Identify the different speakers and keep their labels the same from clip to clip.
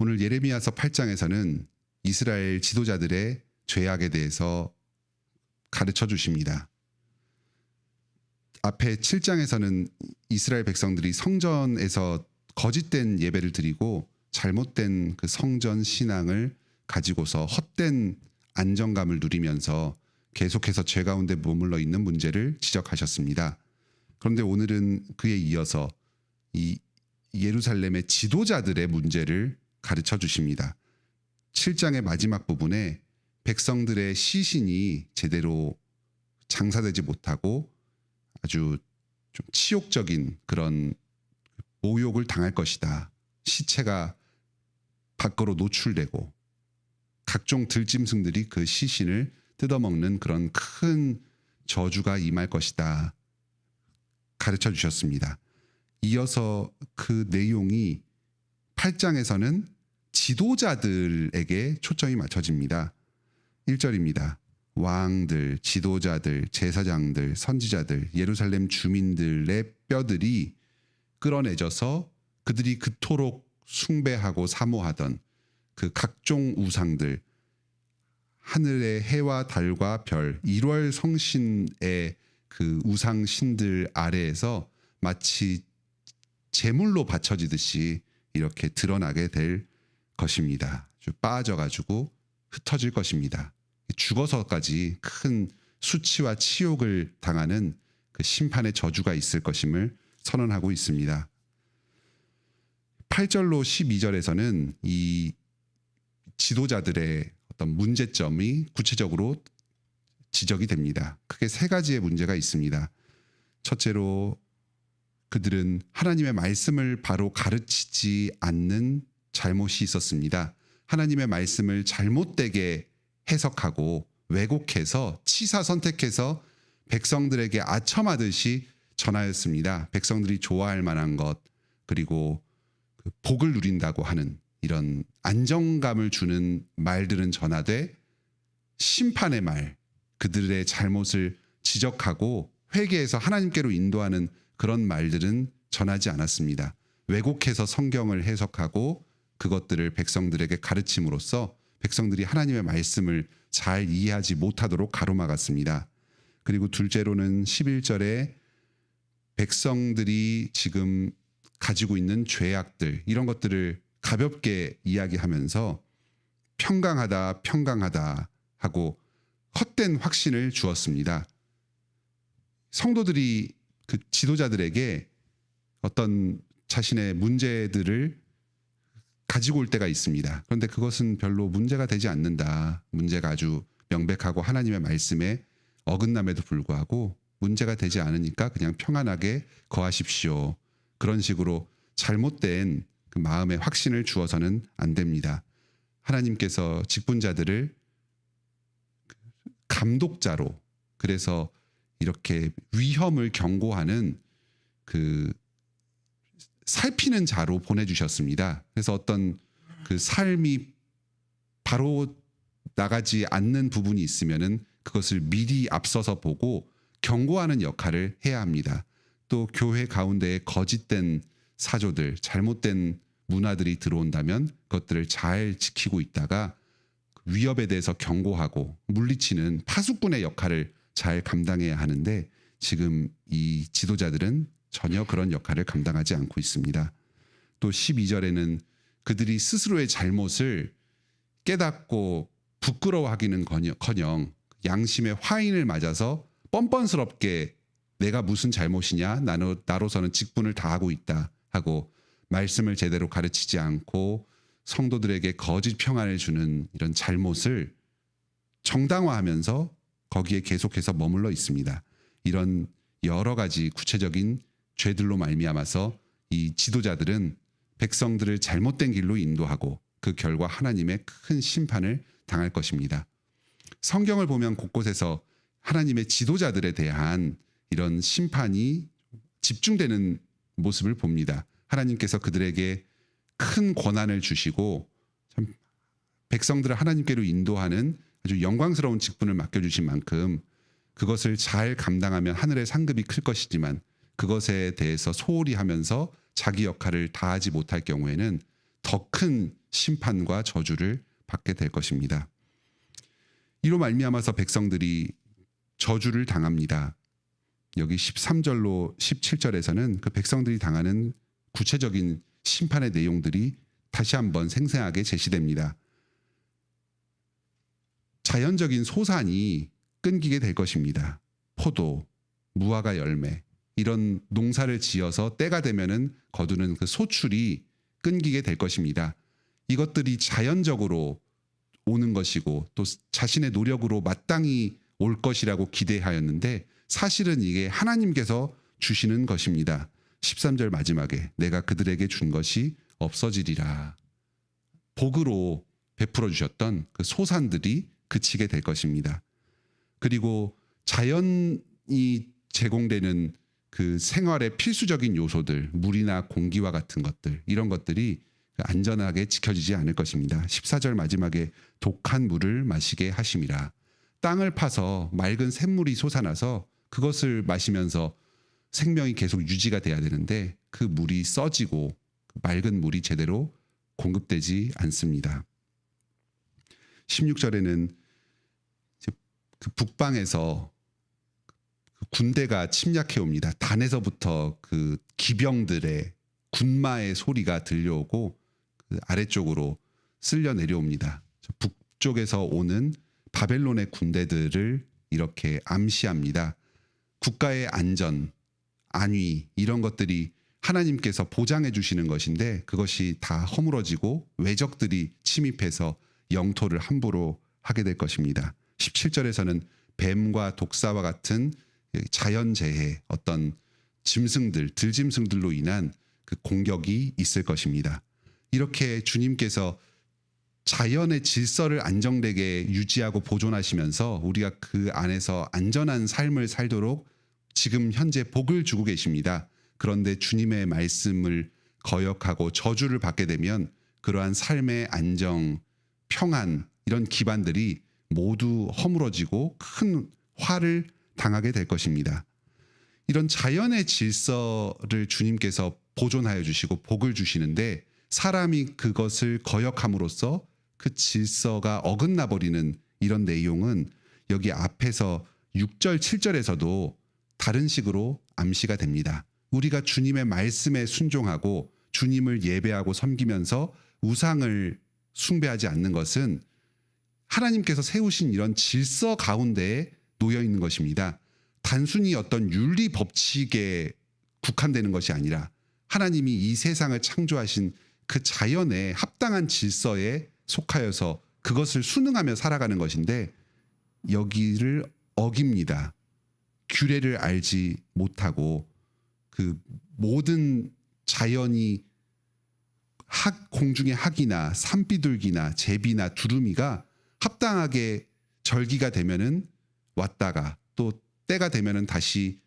Speaker 1: 오늘 예레미야서 8장에서는 이스라엘 지도자들의 죄악에 대해서 가르쳐 주십니다. 앞에 7장에서는 이스라엘 백성들이 성전에서 거짓된 예배를 드리고 잘못된 그 성전 신앙을 가지고서 헛된 안정감을 누리면서 계속해서 죄 가운데 머물러 있는 문제를 지적하셨습니다. 그런데 오늘은 그에 이어서 이 예루살렘의 지도자들의 문제를 가르쳐 주십니다. 7장의 마지막 부분에 백성들의 시신이 제대로 장사되지 못하고 아주 좀 치욕적인 그런 모욕을 당할 것이다. 시체가 밖으로 노출되고 각종 들짐승들이 그 시신을 뜯어먹는 그런 큰 저주가 임할 것이다. 가르쳐 주셨습니다. 이어서 그 내용이 8장에서는 지도자들에게 초점이 맞춰집니다. 1절입니다. 왕들, 지도자들, 제사장들, 선지자들, 예루살렘 주민들의 뼈들이 끌어내져서 그들이 그토록 숭배하고 사모하던 그 각종 우상들, 하늘의 해와 달과 별, 1월 성신의 그 우상신들 아래에서 마치 제물로 바쳐지듯이 이렇게 드러나게 될 것입니다. 빠져가지고 흩어질 것입니다. 죽어서까지 큰 수치와 치욕을 당하는 그 심판의 저주가 있을 것임을 선언하고 있습니다. 8절로 12절에서는 이 지도자들의 어떤 문제점이 구체적으로 지적이 됩니다. 크게 세 가지의 문제가 있습니다. 첫째로 그들은 하나님의 말씀을 바로 가르치지 않는 잘못이 있었습니다. 하나님의 말씀을 잘못되게 해석하고 왜곡해서 치사 선택해서 백성들에게 아첨하듯이 전하였습니다. 백성들이 좋아할 만한 것, 그리고 복을 누린다고 하는 이런 안정감을 주는 말들은 전하되 심판의 말, 그들의 잘못을 지적하고 회개해서 하나님께로 인도하는 그런 말들은 전하지 않았습니다. 왜곡해서 성경을 해석하고 그것들을 백성들에게 가르침으로써 백성들이 하나님의 말씀을 잘 이해하지 못하도록 가로막았습니다. 그리고 둘째로는 11절에 백성들이 지금 가지고 있는 죄악들, 이런 것들을 가볍게 이야기하면서 평강하다 하고 헛된 확신을 주었습니다. 성도들이 그 지도자들에게 어떤 자신의 문제들을 가지고 올 때가 있습니다. 그런데 그것은 별로 문제가 되지 않는다. 문제가 아주 명백하고 하나님의 말씀에 어긋남에도 불구하고 문제가 되지 않으니까 그냥 평안하게 거하십시오. 그런 식으로 잘못된 그 마음의 확신을 주어서는 안 됩니다. 하나님께서 직분자들을 감독자로, 그래서 이렇게 위험을 경고하는 그 살피는 자로 보내주셨습니다. 그래서 어떤 그 삶이 바로 나가지 않는 부분이 있으면은 그것을 미리 앞서서 보고 경고하는 역할을 해야 합니다. 또 교회 가운데에 거짓된 사조들, 잘못된 문화들이 들어온다면 그것들을 잘 지키고 있다가 위협에 대해서 경고하고 물리치는 파수꾼의 역할을 잘 감당해야 하는데 지금 이 지도자들은 전혀 그런 역할을 감당하지 않고 있습니다. 또 12절에는 그들이 스스로의 잘못을 깨닫고 부끄러워하기는커녕 양심의 화인을 맞아서 뻔뻔스럽게 내가 무슨 잘못이냐, 나로서는 직분을 다하고 있다 하고 말씀을 제대로 가르치지 않고 성도들에게 거짓 평안을 주는 이런 잘못을 정당화하면서 거기에 계속해서 머물러 있습니다. 이런 여러 가지 구체적인 죄들로 말미암아서 이 지도자들은 백성들을 잘못된 길로 인도하고 그 결과 하나님의 큰 심판을 당할 것입니다. 성경을 보면 곳곳에서 하나님의 지도자들에 대한 이런 심판이 집중되는 모습을 봅니다. 하나님께서 그들에게 큰 권한을 주시고 참 백성들을 하나님께로 인도하는 아주 영광스러운 직분을 맡겨주신 만큼 그것을 잘 감당하면 하늘의 상급이 클 것이지만 그것에 대해서 소홀히 하면서 자기 역할을 다하지 못할 경우에는 더 더 큰 심판과 저주를 받게 될 것입니다. 이로 말미암아서 백성들이 저주를 당합니다. 여기 13절로 17절에서는 그 백성들이 당하는 구체적인 심판의 내용들이 다시 한번 생생하게 제시됩니다. 자연적인 소산이 끊기게 될 것입니다. 포도, 무화과 열매, 이런 농사를 지어서 때가 되면은 거두는 그 소출이 끊기게 될 것입니다. 이것들이 자연적으로 오는 것이고 또 자신의 노력으로 마땅히 올 것이라고 기대하였는데 사실은 이게 하나님께서 주시는 것입니다. 13절 마지막에 내가 그들에게 준 것이 없어지리라. 복으로 베풀어 주셨던 그 소산들이 그치게 될 것입니다. 그리고 자연이 제공되는 그 생활의 필수적인 요소들, 물이나 공기와 같은 것들, 이런 것들이 안전하게 지켜지지 않을 것입니다. 14절 마지막에 독한 물을 마시게 하심이라. 땅을 파서 맑은 샘물이 솟아나서 그것을 마시면서 생명이 계속 유지가 돼야 되는데 그 물이 써지고 맑은 물이 제대로 공급되지 않습니다. 16절에는 그 북방에서 군대가 침략해 옵니다. 단에서부터 그 기병들의 군마의 소리가 들려오고 그 아래쪽으로 쓸려 내려옵니다. 북쪽에서 오는 바벨론의 군대들을 이렇게 암시합니다. 국가의 안전, 안위 이런 것들이 하나님께서 보장해 주시는 것인데 그것이 다 허물어지고 외적들이 침입해서 영토를 함부로 하게 될 것입니다. 17절에서는 뱀과 독사와 같은 자연재해, 어떤 짐승들, 들짐승들로 인한 그 공격이 있을 것입니다. 이렇게 주님께서 자연의 질서를 안정되게 유지하고 보존하시면서 우리가 그 안에서 안전한 삶을 살도록 지금 현재 복을 주고 계십니다. 그런데 주님의 말씀을 거역하고 저주를 받게 되면 그러한 삶의 안정, 평안 이런 기반들이 모두 허물어지고 큰 화를 당하게 될 것입니다. 이런 자연의 질서를 주님께서 보존하여 주시고 복을 주시는데 사람이 그것을 거역함으로써 그 질서가 어긋나 버리는 이런 내용은 여기 앞에서 6절, 7절에서도 다른 식으로 암시가 됩니다. 우리가 주님의 말씀에 순종하고 주님을 예배하고 섬기면서 우상을 숭배하지 않는 것은 하나님께서 세우신 이런 질서 가운데에 놓여 있는 것입니다. 단순히 어떤 윤리 법칙에 국한되는 것이 아니라 하나님이 이 세상을 창조하신 그 자연의 합당한 질서에 속하여서 그것을 순응하며 살아가는 것인데 여기를 어깁니다. 규례를 알지 못하고 그 모든 자연이 공중의 학이나 산비둘기나 제비나 두루미가 합당하게 절기가 되면은 왔다가 또 때가 되면은 다시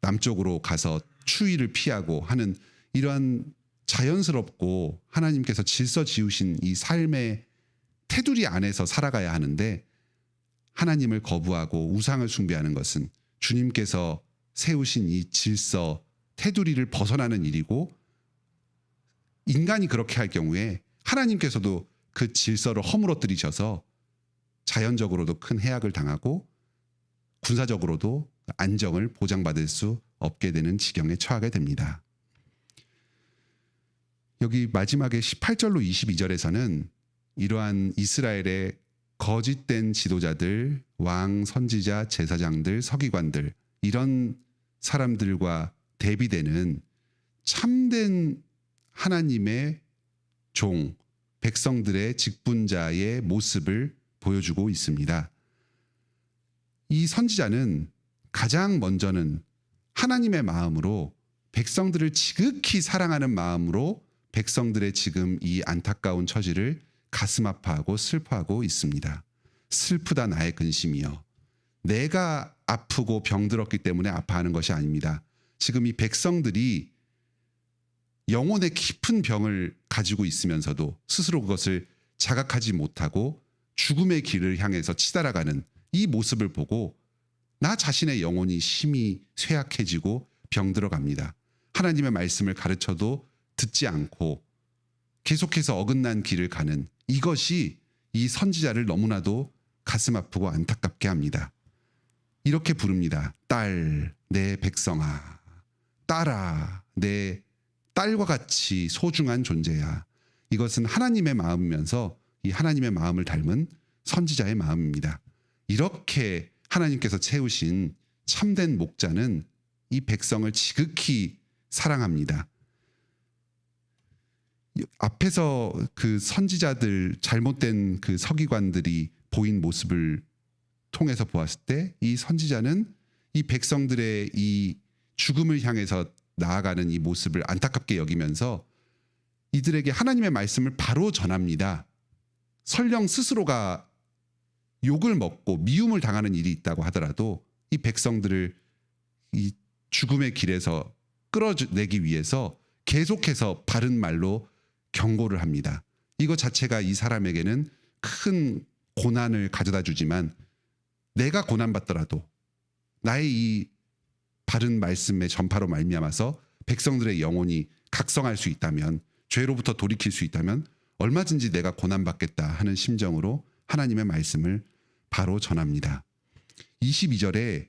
Speaker 1: 남쪽으로 가서 추위를 피하고 하는 이러한 자연스럽고 하나님께서 질서 지으신 이 삶의 테두리 안에서 살아가야 하는데 하나님을 거부하고 우상을 숭배하는 것은 주님께서 세우신 이 질서 테두리를 벗어나는 일이고 인간이 그렇게 할 경우에 하나님께서도 그 질서를 허물어뜨리셔서 자연적으로도 큰 해악을 당하고 군사적으로도 안정을 보장받을 수 없게 되는 지경에 처하게 됩니다. 여기 마지막에 18절로 22절에서는 이러한 이스라엘의 거짓된 지도자들, 왕, 선지자, 제사장들, 서기관들 이런 사람들과 대비되는 참된 하나님의 종, 백성들의 직분자의 모습을 보여주고 있습니다. 이 선지자는 가장 먼저는 하나님의 마음으로 백성들을 지극히 사랑하는 마음으로 백성들의 지금 이 안타까운 처지를 가슴 아파하고 슬퍼하고 있습니다. 슬프다 나의 근심이여. 내가 아프고 병들었기 때문에 아파하는 것이 아닙니다. 지금 이 백성들이 영혼의 깊은 병을 가지고 있으면서도 스스로 그것을 자각하지 못하고 죽음의 길을 향해서 치달아가는 이 모습을 보고 나 자신의 영혼이 심히 쇠약해지고 병들어갑니다. 하나님의 말씀을 가르쳐도 듣지 않고 계속해서 어긋난 길을 가는 이것이 이 선지자를 너무나도 가슴 아프고 안타깝게 합니다. 이렇게 부릅니다. 딸, 내 백성아. 딸아, 내 딸과 같이 소중한 존재야. 이것은 하나님의 마음이면서 이 하나님의 마음을 닮은 선지자의 마음입니다. 이렇게 하나님께서 채우신 참된 목자는 이 백성을 지극히 사랑합니다. 앞에서 그 선지자들 잘못된 그 서기관들이 보인 모습을 통해서 보았을 때 이 선지자는 이 백성들의 이 죽음을 향해서 나아가는 이 모습을 안타깝게 여기면서 이들에게 하나님의 말씀을 바로 전합니다. 설령 스스로가 욕을 먹고 미움을 당하는 일이 있다고 하더라도 이 백성들을 이 죽음의 길에서 끌어내기 위해서 계속해서 바른 말로 경고를 합니다. 이것 자체가 이 사람에게는 큰 고난을 가져다 주지만 내가 고난받더라도 나의 이 바른 말씀의 전파로 말미암아서 백성들의 영혼이 각성할 수 있다면, 죄로부터 돌이킬 수 있다면 얼마든지 내가 고난받겠다 하는 심정으로 하나님의 말씀을 바로 전합니다. 22절에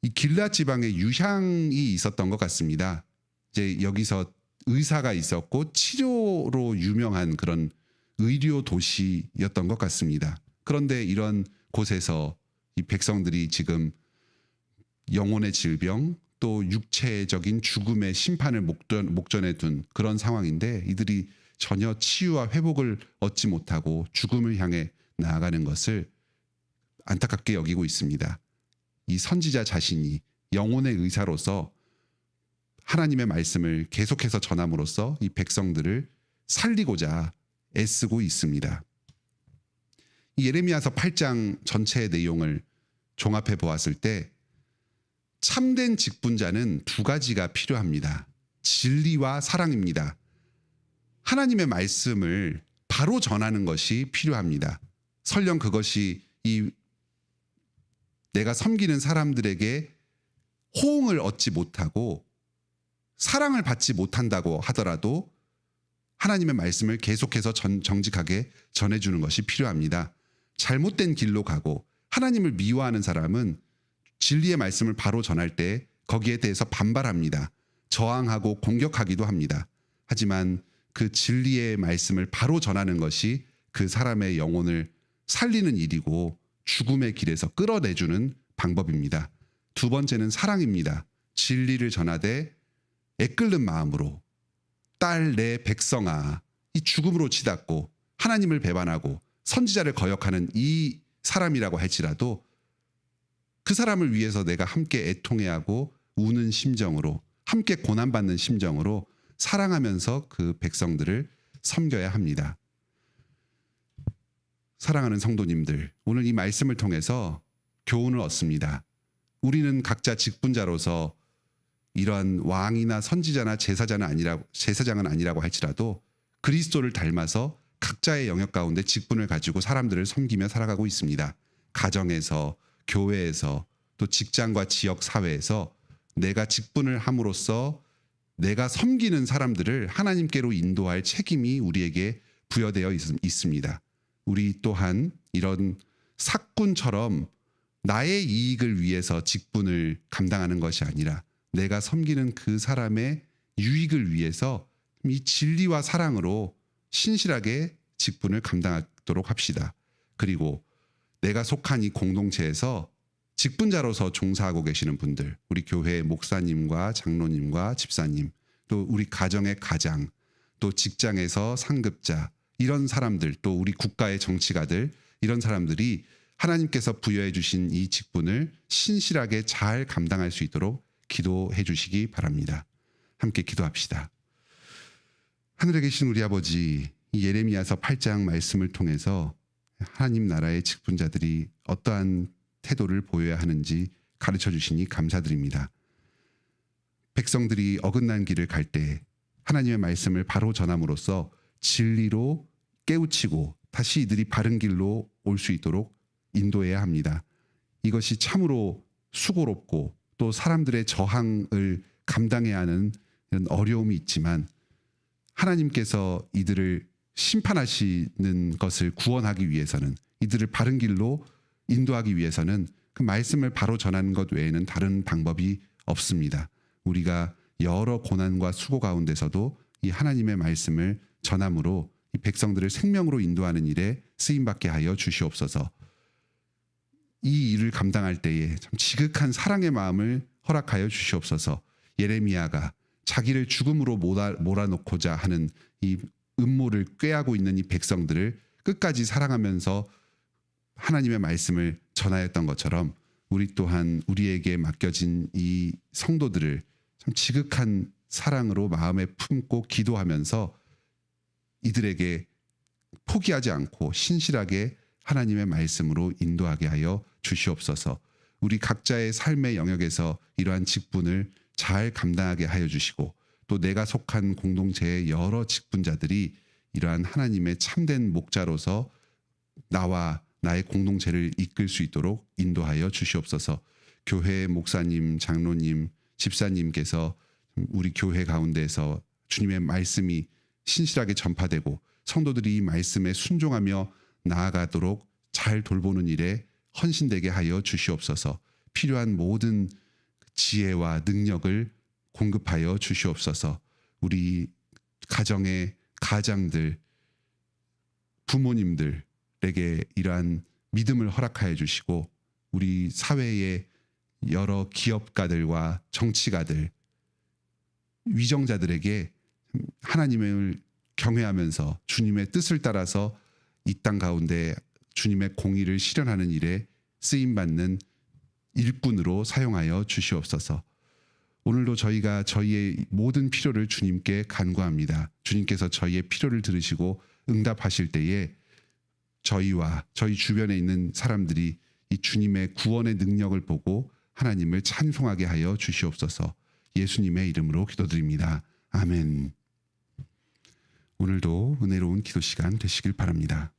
Speaker 1: 이 길앗 지방에 유향이 있었던 것 같습니다. 이제 여기서 의사가 있었고 치료로 유명한 그런 의료 도시였던 것 같습니다. 그런데 이런 곳에서 이 백성들이 지금 영혼의 질병 또 육체적인 죽음의 심판을 목전에 둔 그런 상황인데 이들이 전혀 치유와 회복을 얻지 못하고 죽음을 향해 나아가는 것을 안타깝게 여기고 있습니다. 이 선지자 자신이 영혼의 의사로서 하나님의 말씀을 계속해서 전함으로써 이 백성들을 살리고자 애쓰고 있습니다. 이 예레미야서 8장 전체의 내용을 종합해 보았을 때 참된 직분자는 두 가지가 필요합니다. 진리와 사랑입니다. 하나님의 말씀을 바로 전하는 것이 필요합니다. 설령 그것이 이 내가 섬기는 사람들에게 호응을 얻지 못하고 사랑을 받지 못한다고 하더라도 하나님의 말씀을 계속해서 정직하게 전해주는 것이 필요합니다. 잘못된 길로 가고 하나님을 미워하는 사람은 진리의 말씀을 바로 전할 때 거기에 대해서 반발합니다. 저항하고 공격하기도 합니다. 하지만 그 진리의 말씀을 바로 전하는 것이 그 사람의 영혼을 살리는 일이고 죽음의 길에서 끌어내주는 방법입니다. 두 번째는 사랑입니다. 진리를 전하되 애끓는 마음으로 딸 내 백성아, 이 죽음으로 치닫고 하나님을 배반하고 선지자를 거역하는 이 사람이라고 할지라도 그 사람을 위해서 내가 함께 애통해하고 우는 심정으로 함께 고난받는 심정으로 사랑하면서 그 백성들을 섬겨야 합니다. 사랑하는 성도님들, 오늘 이 말씀을 통해서 교훈을 얻습니다. 우리는 각자 직분자로서 이러한 왕이나 선지자나 제사장은 아니라고 할지라도 그리스도를 닮아서 각자의 영역 가운데 직분을 가지고 사람들을 섬기며 살아가고 있습니다. 가정에서, 교회에서, 또 직장과 지역 사회에서 내가 직분을 함으로써 내가 섬기는 사람들을 하나님께로 인도할 책임이 우리에게 부여되어 있습니다. 우리 또한 이런 삭군처럼 나의 이익을 위해서 직분을 감당하는 것이 아니라 내가 섬기는 그 사람의 유익을 위해서 이 진리와 사랑으로 신실하게 직분을 감당하도록 합시다. 그리고 내가 속한 이 공동체에서 직분자로서 종사하고 계시는 분들, 우리 교회 목사님과 장로님과 집사님, 또 우리 가정의 가장, 또 직장에서 상급자, 이런 사람들, 또 우리 국가의 정치가들, 이런 사람들이 하나님께서 부여해 주신 이 직분을 신실하게 잘 감당할 수 있도록 기도해 주시기 바랍니다. 함께 기도합시다. 하늘에 계신 우리 아버지, 이 예레미야서 8장 말씀을 통해서 하나님 나라의 직분자들이 어떠한 태도를 보여야 하는지 가르쳐 주시니 감사드립니다. 백성들이 어긋난 길을 갈 때 하나님의 말씀을 바로 전함으로써 진리로 깨우치고 다시 이들이 바른 길로 올 수 있도록 인도해야 합니다. 이것이 참으로 수고롭고 또 사람들의 저항을 감당해야 하는 이런 어려움이 있지만 하나님께서 이들을 심판하시는 것을 구원하기 위해서는, 이들을 바른 길로 인도하기 위해서는 그 말씀을 바로 전하는 것 외에는 다른 방법이 없습니다. 우리가 여러 고난과 수고 가운데서도 이 하나님의 말씀을 전함으로 이 백성들을 생명으로 인도하는 일에 쓰임받게 하여 주시옵소서. 이 일을 감당할 때에 참 지극한 사랑의 마음을 허락하여 주시옵소서. 예레미야가 자기를 죽음으로 몰아놓고자 하는 이 음모를 꾀하고 있는 이 백성들을 끝까지 사랑하면서 하나님의 말씀을 전하였던 것처럼 우리 또한 우리에게 맡겨진 이 성도들을 참 지극한 사랑으로 마음에 품고 기도하면서 이들에게 포기하지 않고 신실하게 하나님의 말씀으로 인도하게 하여 주시옵소서. 우리 각자의 삶의 영역에서 이러한 직분을 잘 감당하게 하여 주시고, 또 내가 속한 공동체의 여러 직분자들이 이러한 하나님의 참된 목자로서 나와 나의 공동체를 이끌 수 있도록 인도하여 주시옵소서. 교회 목사님, 장로님, 집사님께서 우리 교회 가운데서 주님의 말씀이 신실하게 전파되고 성도들이 이 말씀에 순종하며 나아가도록 잘 돌보는 일에 헌신되게 하여 주시옵소서. 필요한 모든 지혜와 능력을 공급하여 주시옵소서. 우리 가정의 가장들, 부모님들에게 이러한 믿음을 허락하여 주시고, 우리 사회의 여러 기업가들과 정치가들, 위정자들에게 하나님을 경외하면서 주님의 뜻을 따라서 이 땅 가운데 주님의 공의를 실현하는 일에 쓰임받는 일꾼으로 사용하여 주시옵소서. 오늘도 저희가 저희의 모든 필요를 주님께 간구합니다. 주님께서 저희의 필요를 들으시고 응답하실 때에 저희와 저희 주변에 있는 사람들이 이 주님의 구원의 능력을 보고 하나님을 찬송하게 하여 주시옵소서. 예수님의 이름으로 기도드립니다. 아멘. 오늘도 은혜로운 기도 시간 되시길 바랍니다.